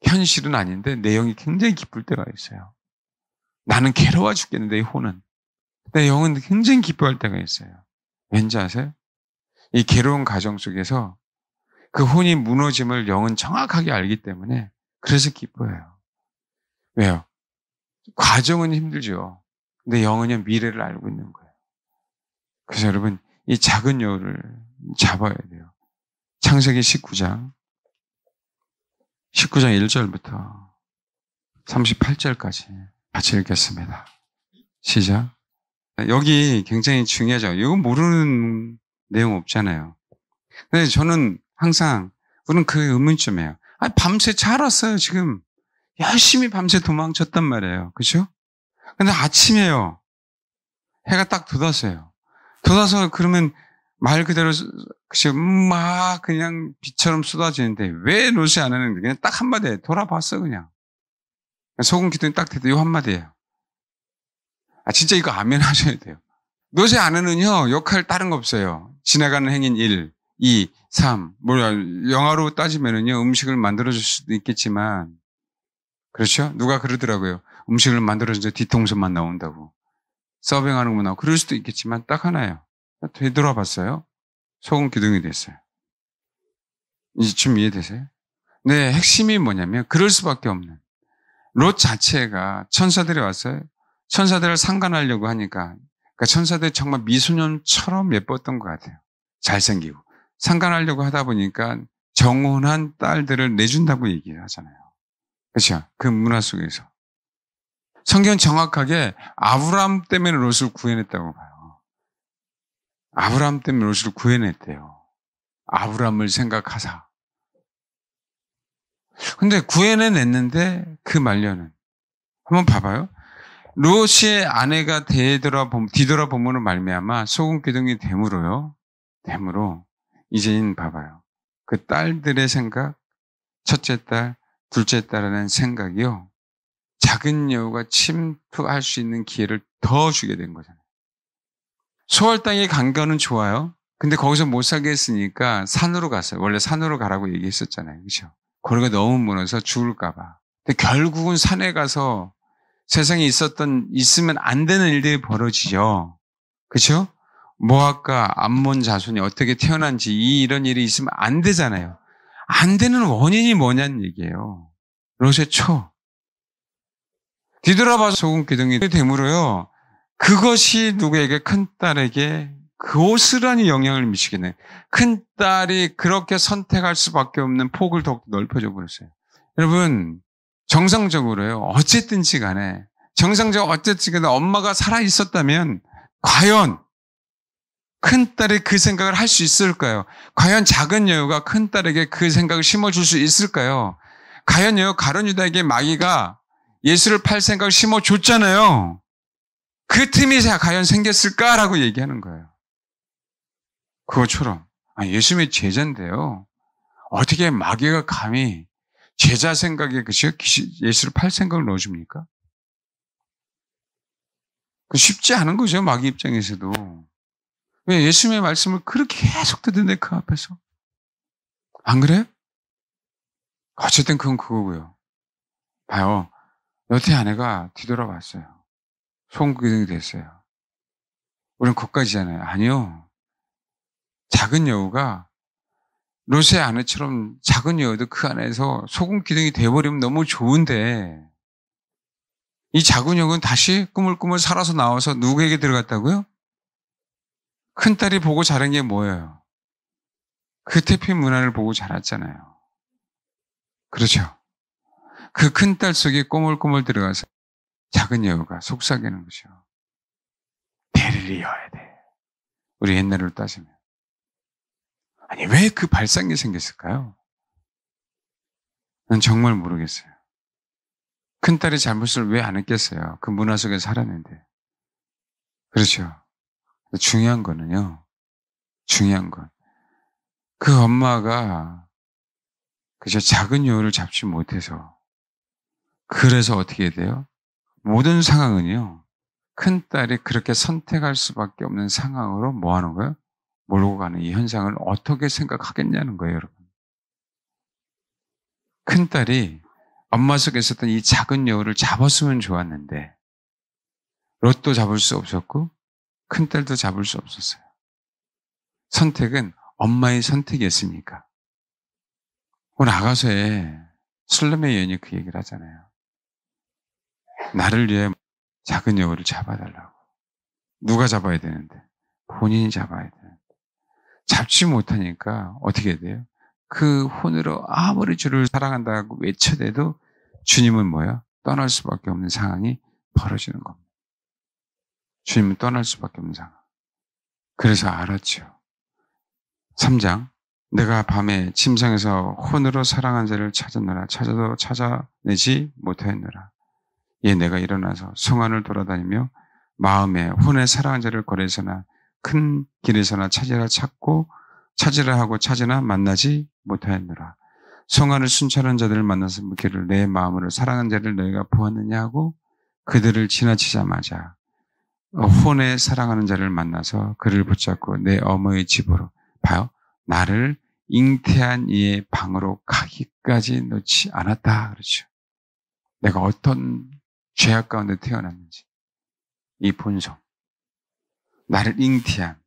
현실은 아닌데 내 영이 굉장히 기쁠 때가 있어요. 나는 괴로워 죽겠는데 이 혼은. 근데 영은 굉장히 기뻐할 때가 있어요. 왠지 아세요? 이 괴로운 가정 속에서 그 혼이 무너짐을 영은 정확하게 알기 때문에 그래서 기뻐해요. 왜요? 과정은 힘들죠. 근데 영은요 미래를 알고 있는 거예요. 그래서 여러분 이 작은 여우를 잡아야 돼요. 창세기 19장 1절부터 38절까지 같이 읽겠습니다. 시작. 여기 굉장히 중요하죠. 이건 모르는 내용 없잖아요. 근데 저는 항상 우리는 그 의문점이에요. 밤새 잘 왔어요. 지금 열심히 밤새 도망쳤단 말이에요. 그렇죠? 근데 아침에요. 해가 딱 돋았어요. 돋아서 그러면 말 그대로 막 그냥 비처럼 쏟아지는데 왜 롯이 안 하는데 그냥 딱 한마디에 돌아봤어 그냥. 소금 기둥이 딱 대도 이 한마디예요. 진짜 이거 아멘 하셔야 돼요. 롯의 아내는요 역할 다른 거 없어요. 지나가는 행인 1, 2, 3 영화로 따지면은요 음식을 만들어줄 수도 있겠지만 그렇죠? 누가 그러더라고요. 음식을 만들어줄 때 뒤통수만 나온다고. 서빙하는구나. 그럴 수도 있겠지만 딱 하나예요. 되돌아봤어요. 소금 기둥이 됐어요. 이제 좀 이해되세요? 네, 핵심이 뭐냐면 그럴 수밖에 없는. 롯 자체가 천사들이 왔어요. 천사들을 상관하려고 하니까 그러니까 천사들이 정말 미소년처럼 예뻤던 것 같아요. 잘생기고. 상관하려고 하다 보니까 정혼한 딸들을 내준다고 얘기를 하잖아요. 그렇죠? 그 문화 속에서. 성경은 정확하게 아브라함 때문에 롯을 구해냈다고 봐요. 아브라함 때문에 롯을 구해냈대요. 아브라함을 생각하사. 근데 구해냈는데 그 말년은 한번 봐봐요. 롯의 아내가 뒤돌아봄으로 말미암아 소금 기둥이 됨으로요. 됨으로 이제는 봐봐요. 그 딸들의 생각, 첫째 딸, 둘째 딸이라는 생각이요. 작은 여우가 침투할 수 있는 기회를 더 주게 된 거잖아요. 소월 땅에 간 거는 좋아요. 근데 거기서 못 살겠으니까 산으로 갔어요. 원래 산으로 가라고 얘기했었잖아요. 그렇죠? 거리가 너무 멀어서 죽을까 봐. 근데 결국은 산에 가서 세상에 있으면 안 되는 일들이 벌어지죠. 그렇죠? 모압과 암몬 자손이 어떻게 태어난지 이런 일이 있으면 안 되잖아요. 안 되는 원인이 뭐냐는 얘기예요. 롯의 초. 뒤돌아봐서 소금 기둥이 됨으로요. 그것이 누구에게 큰딸에게 고스란히 영향을 미치겠네. 큰딸이 그렇게 선택할 수밖에 없는 폭을 더욱 넓혀져 버렸어요. 여러분 정상적으로요. 어쨌든지 간에 엄마가 살아 있었다면 과연 큰딸이 그 생각을 할 수 있을까요? 과연 작은 여우가 큰딸에게 그 생각을 심어줄 수 있을까요? 과연 가룟 유다에게 마귀가 예수를 팔 생각을 심어줬잖아요. 그 틈이 과연 생겼을까라고 얘기하는 거예요. 그것처럼 예수님의 제자인데요. 어떻게 마귀가 감히 제자 생각에 예수를 팔 생각을 넣어줍니까? 쉽지 않은 거죠. 마귀 입장에서도. 왜 예수님의 말씀을 그렇게 계속 듣는데 그 앞에서. 안 그래요? 어쨌든 그건 그거고요. 봐요. 여태 아내가 뒤돌아봤어요. 소금 기둥이 됐어요. 우리는 거기까지잖아요. 아니요. 작은 여우가 롯의 아내처럼 작은 여우도 그 안에서 소금 기둥이 돼버리면 너무 좋은데 이 작은 여우는 다시 꾸물꾸물 살아서 나와서 누구에게 들어갔다고요? 큰딸이 보고 자란 게 뭐예요? 그 태평 문화를 보고 자랐잖아요. 그렇죠? 그 큰딸 속에 꼬물꼬물 들어가서 작은 여우가 속삭이는 거죠. 배를 이어야 돼. 우리 옛날로 따지면. 아니 왜 그 발상이 생겼을까요? 난 정말 모르겠어요. 큰딸이 잘못을 왜 안 했겠어요? 그 문화 속에 살았는데. 그렇죠. 중요한 거는요. 중요한 건. 그 엄마가 그저 작은 여우를 잡지 못해서 그래서 어떻게 돼요? 모든 상황은요. 큰딸이 그렇게 선택할 수밖에 없는 상황으로 뭐 하는 거예요? 몰고 가는 이 현상을 어떻게 생각하겠냐는 거예요, 여러분. 큰딸이 엄마 속에 있었던 이 작은 여우를 잡았으면 좋았는데 로또 잡을 수 없었고 큰 딸도 잡을 수 없었어요. 선택은 엄마의 선택이었으니까. 오늘 아가서에 술람의 여인이 그 얘기를 하잖아요. 나를 위해 작은 여우를 잡아달라고. 누가 잡아야 되는데? 본인이 잡아야 되는데. 잡지 못하니까 어떻게 돼요? 그 혼으로 아무리 주를 사랑한다고 외쳐대도 주님은 뭐야? 떠날 수밖에 없는 상황이 벌어지는 겁니다. 주님은 떠날 수밖에 없는 상황. 그래서 알았죠. 3장. 내가 밤에 침상에서 혼으로 사랑한 자를 찾았노라. 찾아도 찾아내지 못하였노라. 예, 내가 일어나서 성안을 돌아다니며 마음에 혼의 사랑한 자를 거리에서나 큰 길에서나 찾으라 하고 찾으나 만나지 못하였노라. 성안을 순찰한 자들을 만나서 묻기를 내 마음으로 사랑한 자를 너희가 보았느냐 하고 그들을 지나치자마자 혼에 사랑하는 자를 만나서 그를 붙잡고 내 어머니의 집으로 봐요. 나를 잉태한 이의 방으로 가기까지 놓지 않았다. 그렇죠. 내가 어떤 죄악 가운데 태어났는지 이 본성, 나를 잉태한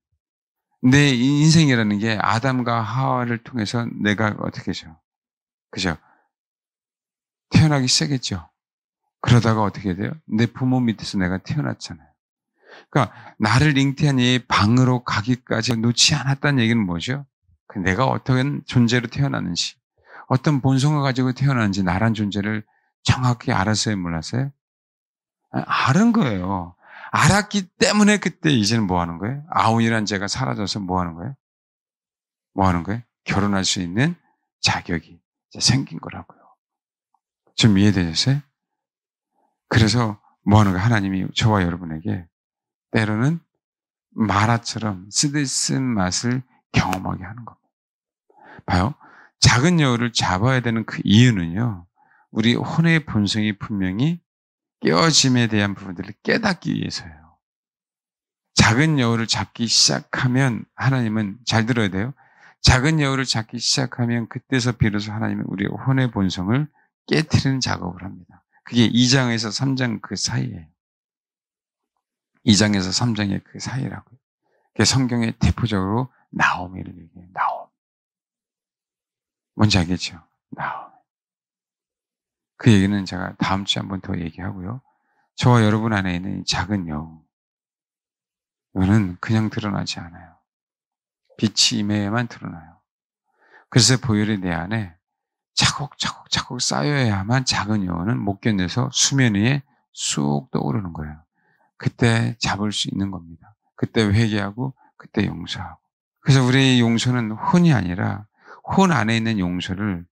내 인생이라는 게 아담과 하와를 통해서 내가 어떻게 하죠? 그죠? 태어나기 시작했죠. 그러다가 어떻게 돼요? 내 부모 밑에서 내가 태어났잖아요. 그러니까 나를 잉태한 이의 방으로 가기까지 놓지 않았다는 얘기는 뭐죠? 내가 어떤 존재로 태어났는지, 어떤 본성을 가지고 태어났는지 나란 존재를 정확히 알았어요, 몰랐어요? 알은 거예요. 알았기 때문에 그때 이제는 뭐 하는 거예요? 아혼이라는 죄가 사라져서 뭐 하는 거예요? 뭐 하는 거예요? 결혼할 수 있는 자격이 이제 생긴 거라고요. 좀 이해되셨어요? 그래서 뭐 하는 거예요? 하나님이 저와 여러분에게 때로는 마라처럼 쓰듯쓴 맛을 경험하게 하는 겁니다. 봐요. 작은 여우를 잡아야 되는 그 이유는요. 우리 혼의 본성이 분명히 깨어짐에 대한 부분들을 깨닫기 위해서예요. 작은 여우를 잡기 시작하면 하나님은 잘 들어야 돼요. 작은 여우를 잡기 시작하면 그때서 비로소 하나님은 우리 혼의 본성을 깨트리는 작업을 합니다. 그게 2장에서 3장 그 사이예요. 2장에서 3장의 그 사이라고요. 그게 성경에 대표적으로 나오미를 얘기해요. 나오미. 뭔지 알겠죠? 나오미. 그 얘기는 제가 다음 주에 한 번 더 얘기하고요. 저와 여러분 안에 있는 이 작은 여우. 이거는 그냥 드러나지 않아요. 빛이 임해야만 드러나요. 그래서 보혈이 내 안에 차곡차곡 쌓여야만 작은 여우는 못 견뎌서 수면 위에 쑥 떠오르는 거예요. 그때 잡을 수 있는 겁니다. 그때 회개하고 그때 용서하고. 그래서 우리의 용서는 혼이 아니라 혼 안에 있는 용서를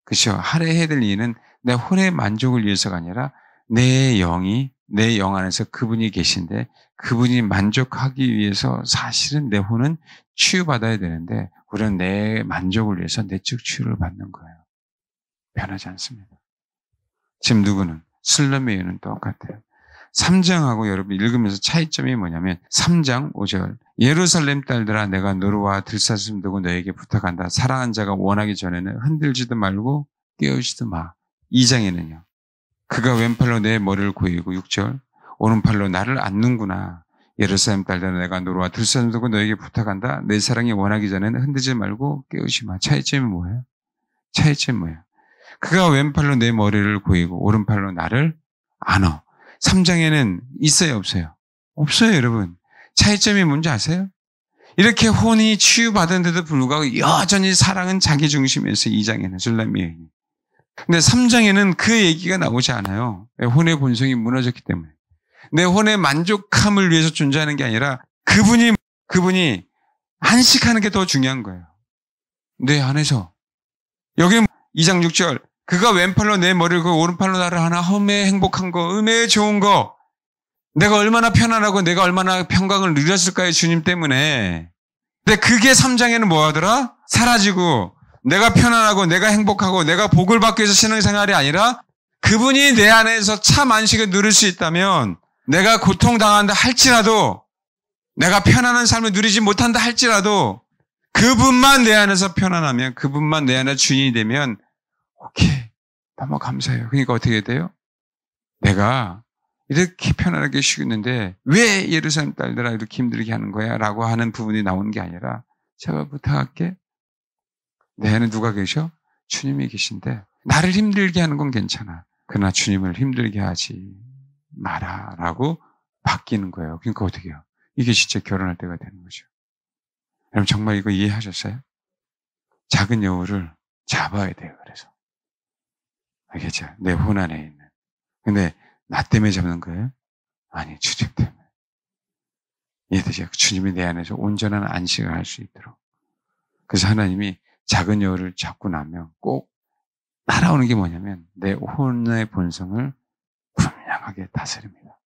그렇죠. 할애해야 될 이유는 내 혼의 만족을 위해서가 아니라 내 영이 내 영 안에서 그분이 계신데 그분이 만족하기 위해서 사실은 내 혼은 치유받아야 되는데 우리는 내 만족을 위해서 내적 치유를 받는 거예요. 변하지 않습니다. 지금 누구는? 슬럼의 이유는 똑같아요. 3장하고 여러분 읽으면서 차이점이 뭐냐면 3장 5절 예루살렘 딸들아 내가 노루와 들사슴 두고 너에게 부탁한다. 사랑한 자가 원하기 전에는 흔들지도 말고 깨우지도 마. 2장에는요. 그가 왼팔로 내 머리를 고이고 6절 오른팔로 나를 안는구나. 예루살렘 딸들아 내가 노루와 들사슴 두고 너에게 부탁한다. 내 사랑이 원하기 전에는 흔들지 말고 깨우지 마. 차이점이 뭐예요? 차이점이 뭐예요? 그가 왼팔로 내 머리를 고이고 오른팔로 나를 안어. 3장에는 있어요, 없어요? 없어요, 여러분. 차이점이 뭔지 아세요? 이렇게 혼이 치유받은데도 불구하고 여전히 사랑은 자기 중심에서 2장에는 술람의 여인이. 근데 3장에는 그 얘기가 나오지 않아요. 혼의 본성이 무너졌기 때문에. 내 혼의 만족함을 위해서 존재하는 게 아니라 그분이 한식하는 게 더 중요한 거예요. 내 안에서. 여기 2장 6절 그가 왼팔로 내 머리를 그 오른팔로 나를 하나 험해 행복한 거, 음에 좋은 거. 내가 얼마나 편안하고 내가 얼마나 평강을 누렸을까요, 주님 때문에. 근데 그게 3장에는 뭐 하더라? 사라지고 내가 편안하고 내가 행복하고 내가 복을 받기 위해서 신앙생활이 아니라 그분이 내 안에서 참 안식을 누릴 수 있다면 내가 고통당한다 할지라도 내가 편안한 삶을 누리지 못한다 할지라도 그분만 내 안에서 편안하면 그분만 내 안에 주인이 되면 오케이. 너무 감사해요. 그러니까 어떻게 돼요? 내가 이렇게 편안하게 쉬고 있는데 왜 예루살렘 딸들아 이렇게 힘들게 하는 거야? 라고 하는 부분이 나오는 게 아니라 제가 부탁할게. 내 안에 누가 계셔? 주님이 계신데 나를 힘들게 하는 건 괜찮아. 그러나 주님을 힘들게 하지 마라 라고 바뀌는 거예요. 그러니까 어떻게 해요? 이게 진짜 결혼할 때가 되는 거죠. 여러분 정말 이거 이해하셨어요? 작은 여우를 잡아야 돼요. 그래서 알겠죠? 내 혼 안에 있는. 근데 나 때문에 잡는 거예요? 아니, 주님 때문에. 이해되죠? 주님이 내 안에서 온전한 안식을 할 수 있도록. 그래서 하나님이 작은 여우를 잡고 나면 꼭 따라오는 게 뭐냐면 내 혼의 본성을 분명하게 다스립니다.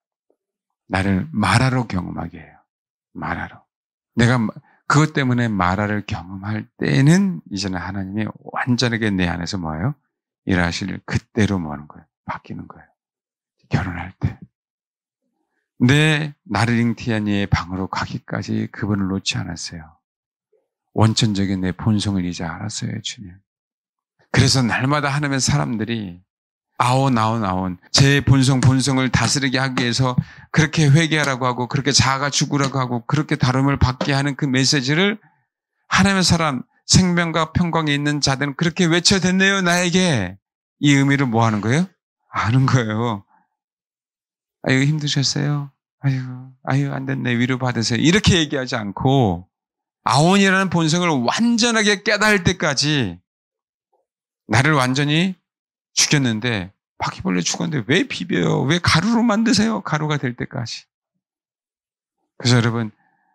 나를 마라로 경험하게 해요. 마라로. 내가 그것 때문에 마라를 경험할 때는 이제는 하나님이 완전하게 내 안에서 뭐예요? 일하실 그때로 뭐 하는 거예요? 바뀌는 거예요. 결혼할 때. 내 나르링티아니의 방으로 가기까지 그분을 놓지 않았어요. 원천적인 내 본성을 이제 알았어요, 주님. 그래서 날마다 하나님의 사람들이 아온 제 본성을 다스리게 하기 위해서 그렇게 회개하라고 하고 그렇게 자아가 죽으라고 하고 그렇게 다름을 받게 하는 그 메시지를 하나님의 사람 생명과 평강에 있는 자들은 그렇게 외쳐댔네요, 나에게. 이 의미를 뭐 하는 거예요? 아는 거예요. 아유, 힘드셨어요? 아유, 안 됐네. 위로 받으세요. 이렇게 얘기하지 않고 아온이라는 본성을 완전하게 깨달을 때까지 나를 완전히 죽였는데 바퀴벌레 죽었는데 왜 비벼요? 왜 가루로 만드세요? 가루가 될 때까지. 그래서 여러분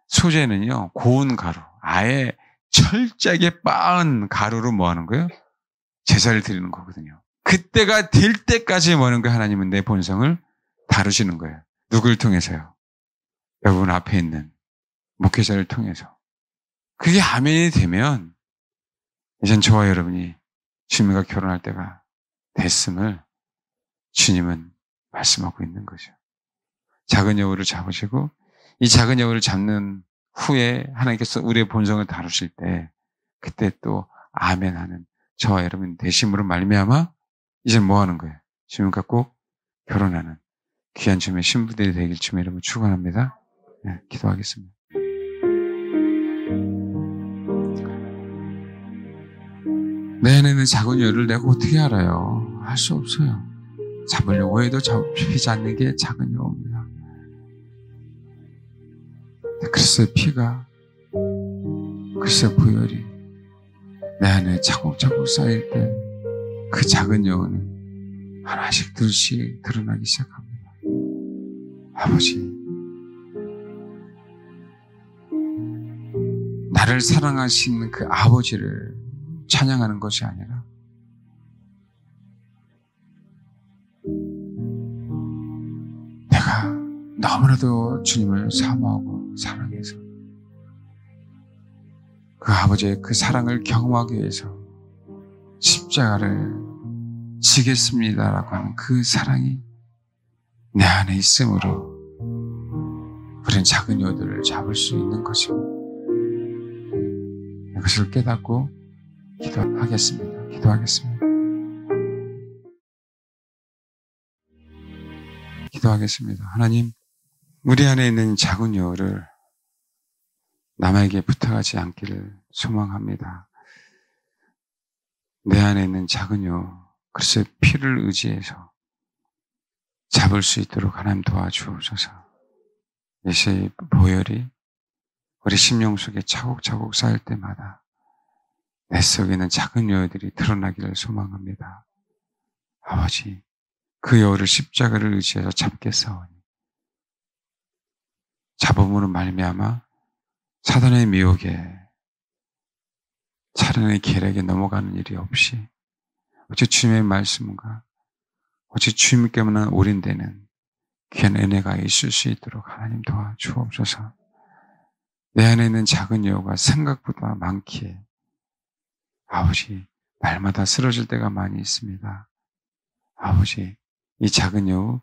소재는요. 고운 가루. 아예 철저하게 빻은 가루로 뭐 하는 거예요? 제사를 드리는 거거든요. 그때가 될 때까지 뭐 하는 거예요? 하나님은 내 본성을 다루시는 거예요. 누굴 통해서요? 여러분 앞에 있는 목회자를 통해서. 그게 아멘이 되면 이젠 저와 여러분이 주님과 결혼할 때가 됐음을 주님은 말씀하고 있는 거죠. 작은 여우를 잡으시고 이 작은 여우를 잡는 후에 하나님께서 우리의 본성을 다루실 때 그때 또 아멘 하는 저와 여러분 되심으로 말미암아 이제 뭐 하는 거예요? 주님과 꼭 결혼하는 귀한 주님의 신부들이 되길 주님 이름으로 축원합니다. 네, 기도하겠습니다. 내 안에는 작은 여우를 내가 어떻게 알아요? 할 수 없어요. 잡으려고 해도 잡히지 않는 게 작은 여우입니다. 그리스도의 피가, 그리스도의 보혈이 내 안에 차곡차곡 쌓일 때 그 작은 여우는 하나씩 둘씩 드러나기 시작합니다. 아버지, 나를 사랑하시는 그 아버지를 찬양하는 것이 아니라 내가 너무나도 주님을 사모하고 사랑해서 그 아버지의 그 사랑을 경험하기 위해서 십자가를 지겠습니다라고 하는 그 사랑이 내 안에 있으므로 우리는 작은 여우들을 잡을 수 있는 것입니다. 이것을 깨닫고 기도하겠습니다. 기도하겠습니다. 하나님, 우리 안에 있는 작은 여우를 남에게 부탁하지 않기를 소망합니다. 내 안에 있는 작은 여우, 그리스도의 피를 의지해서 잡을 수 있도록 하나님 도와주옵소서. 예수의 보혈이 우리 심령 속에 차곡차곡 쌓일 때마다 내 속에 있는 작은 여우들이 드러나기를 소망합니다. 아버지, 그 여우를 십자가를 의지해서 잡겠사오니 잡음으로 말미암아 사단의 미혹에 사단의 계략에 넘어가는 일이 없이 어찌 주님의 말씀과 어찌 주님께만 올인되는 귀한 은혜가 있을 수 있도록 하나님 도와주옵소서. 내 안에 있는 작은 여우가 생각보다 많기에 아버지, 날마다 쓰러질 때가 많이 있습니다. 아버지, 이 작은 여우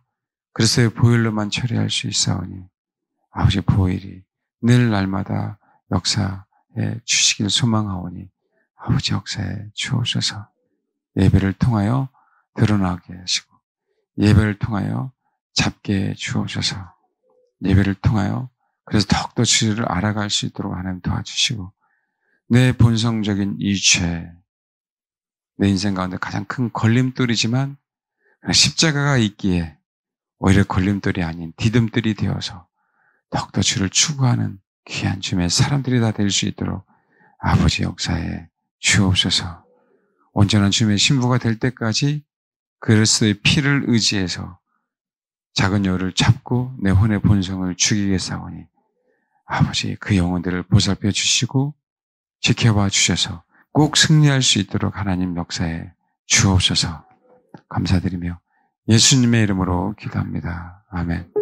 그리스도의 보혈로만 처리할 수 있사오니 아버지 보혈이 늘 날마다 역사해 주시길 소망하오니 아버지 역사해 주옵소서. 예배를 통하여 드러나게 하시고 예배를 통하여 잡게 주옵소서. 예배를 통하여 그래서 더욱더 주를 알아갈 수 있도록 하나님 도와주시고 내 본성적인 이 죄, 내 인생 가운데 가장 큰 걸림돌이지만 십자가가 있기에 오히려 걸림돌이 아닌 디딤돌이 되어서 더욱더 주를 추구하는 귀한 주님의 사람들이 다 될 수 있도록 아버지 역사에 주옵소서. 온전한 주님의 신부가 될 때까지 그리스도의 피를 의지해서 작은 여우를 잡고 내 혼의 본성을 죽이겠사오니 아버지 그 영혼들을 보살펴 주시고 지켜봐 주셔서 꼭 승리할 수 있도록 하나님 역사에 주옵소서. 감사드리며 예수님의 이름으로 기도합니다. 아멘.